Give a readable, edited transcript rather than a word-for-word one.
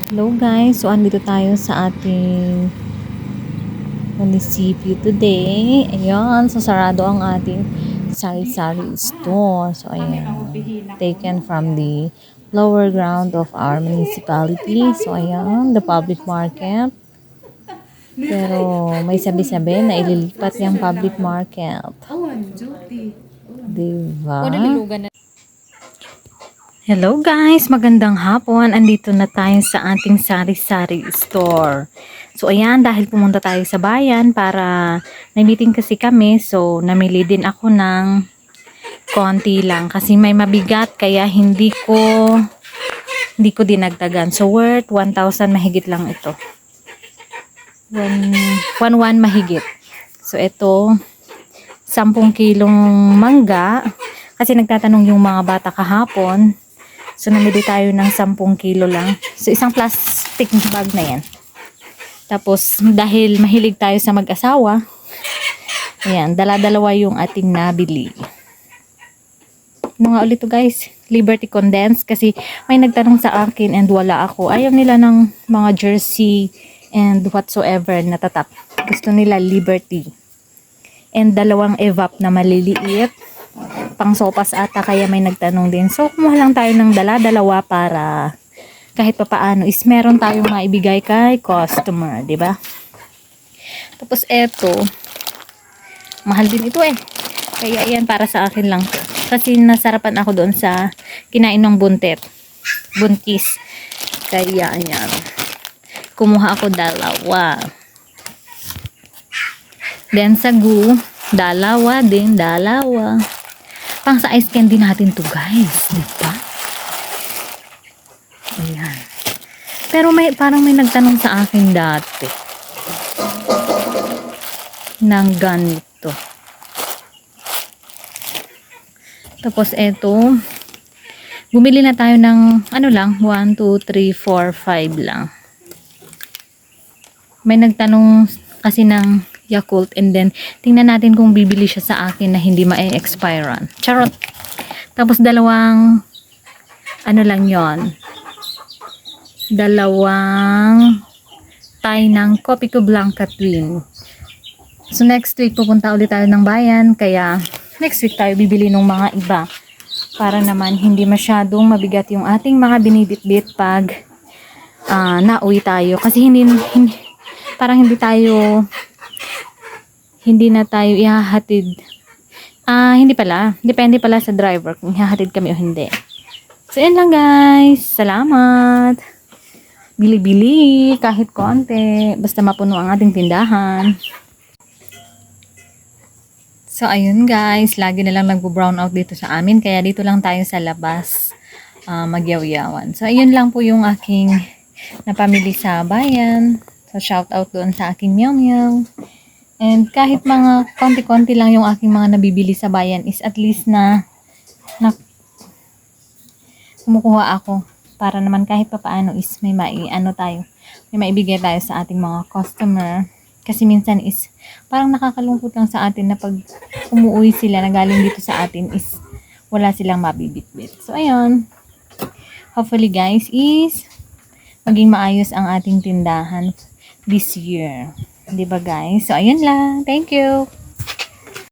Hello guys, so andito tayo sa ating munisipyo today. Ayan, so sarado ang ating sari-sari store. So ayan, taken from the lower ground of our municipality. So ayan, the public market. Pero may sabi-sabi na ililipat yung public market. Diba? Hello guys, magandang hapon. Andito na tayo sa ating sari-sari store. So ayan, dahil pumunta tayo sa bayan para may meeting kasi kami, so namili din ako ng konti lang kasi may mabigat kaya hindi ko dinagdagan. So worth 1,000 mahigit lang ito. 1,1 mahigit. So ito 10 kilong mangga kasi nagtatanong yung mga bata kahapon. So, namili tayo ng 10 kilo lang. So, isang plastic bag na yan. Tapos, dahil mahilig tayo sa mag-asawa, ayan, dala-dalawa yung ating nabili. Ano nga ulit to guys? Liberty Condensed. Kasi may nagtanong sa akin and wala ako. Ayaw nila ng mga jersey and whatsoever na tatap. Gusto nila Liberty. And dalawang evap na maliliit. Pang sopas ata kaya may nagtanong din. So, kumuha lang tayo ng dala-dalawa para kahit papaano is meron tayong maibigay kay customer, di ba? Tapos eto, mahal din ito eh. Kaya yan para sa akin lang. Kasi nasarapan ako doon sa kinain ng buntis. Kaya yan. Kumuha ako dalawa. Then sa dalawa din, dalawa. Pang sa ice candy natin to guys, di ba? Ayan. Pero parang may nagtanong sa akin dati ng ganito. Tapos eto, bumili na tayo ng ano lang, 1, 2, 3, 4, 5 lang. May nagtanong kasi ng Yakult and then tingnan natin kung bibili siya sa akin na hindi ma-expirean. Charot. Tapos dalawang ano lang yon. Dalawang tie ng Copico Blanca Twin. So next week pupunta ulit tayo ng bayan kaya next week tayo bibili ng mga iba para naman hindi masyadong mabigat yung ating mga binibitbit pag nauwi tayo kasi parang hindi na tayo ihahatid. Hindi pala. Depende pala sa driver kung ihahatid kami o hindi. So, yun lang guys. Salamat. Bili-bili kahit konti. Basta mapuno ang ating tindahan. So, ayun guys. Lagi na lang nagbo-brown out dito sa amin. Kaya dito lang tayo sa labas magyaw-yawan. So, ayun lang po yung aking napamili sa bayan. So, shout out doon sa aking meow-meow. And kahit mga konti-konti lang yung aking mga nabibili sa bayan is at least na kumukuha ako para naman kahit papaano is may maibigay tayo sa ating mga customer. Kasi minsan is parang nakakalungkot lang sa atin na pag umuwi sila na galing dito sa atin is wala silang mabibitbit. So ayun, hopefully guys is maging maayos ang ating tindahan this year. Di ba guys? So, ayun lang. Thank you.